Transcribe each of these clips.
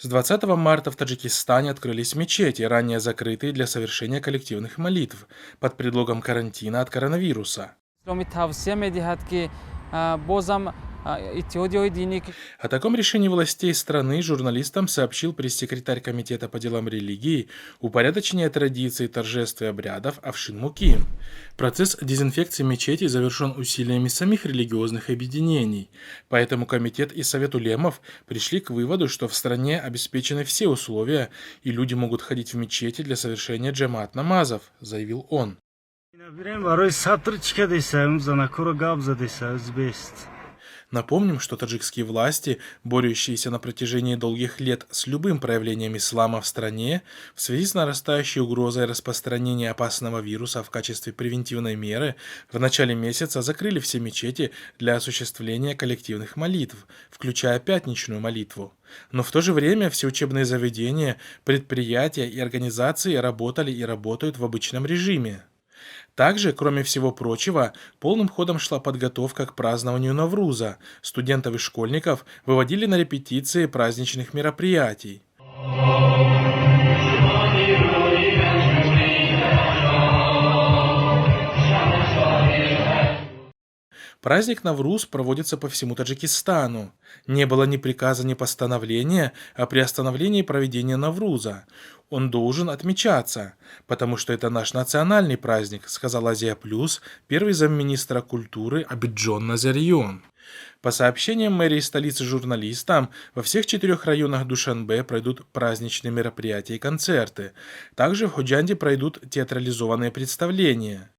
С 20 марта в Таджикистане открылись мечети, ранее закрытые для совершения коллективных молитв, под предлогом карантина от коронавируса. исломи тавсия медиҳад ки бозам иттиҳодиёи динӣ ки О таком решении властей страны журналистам сообщил пресс-секретарь Комитета по делам религии, упорядочения традиций, торжеств и обрядов Афшин Мукин. Процесс дезинфекции мечетей завершен усилиями самих религиозных объединений, поэтому Комитет и Совет улемов пришли к выводу, что в стране обеспечены все условия и люди могут ходить в мечети для совершения джамаат-намазов, заявил он. Напомним, что таджикские власти, борющиеся на протяжении долгих лет с любым проявлением ислама в стране, в связи с нарастающей угрозой распространения опасного вируса в качестве превентивной меры, в начале месяца закрыли все мечети для осуществления коллективных молитв, включая пятничную молитву. Но в то же время все учебные заведения, предприятия и организации работали и работают в обычном режиме. Также, кроме всего прочего, полным ходом шла подготовка к празднованию Навруза. Студентов и школьников выводили на репетиции праздничных мероприятий. Праздник Навруз проводится по всему Таджикистану. Не было ни приказа, ни постановления о приостановлении проведения Навруза. Он должен отмечаться, потому что это наш национальный праздник, сказал Азия Плюс, первый замминистра культуры Абиджон Назарьон. По сообщениям мэрии столицы журналистам, во всех 4 районах Душанбе пройдут праздничные мероприятия и концерты. Также в Ходжанде пройдут театрализованные представления.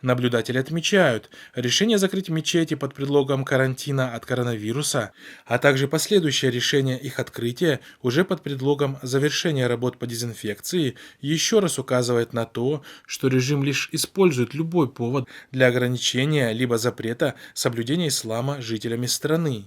Наблюдатели отмечают, решение закрыть мечети под предлогом карантина от коронавируса, а также последующее решение их открытия уже под предлогом завершения работ по дезинфекции еще раз указывает на то, что режим лишь использует любой повод для ограничения либо запрета соблюдения ислама жителями страны.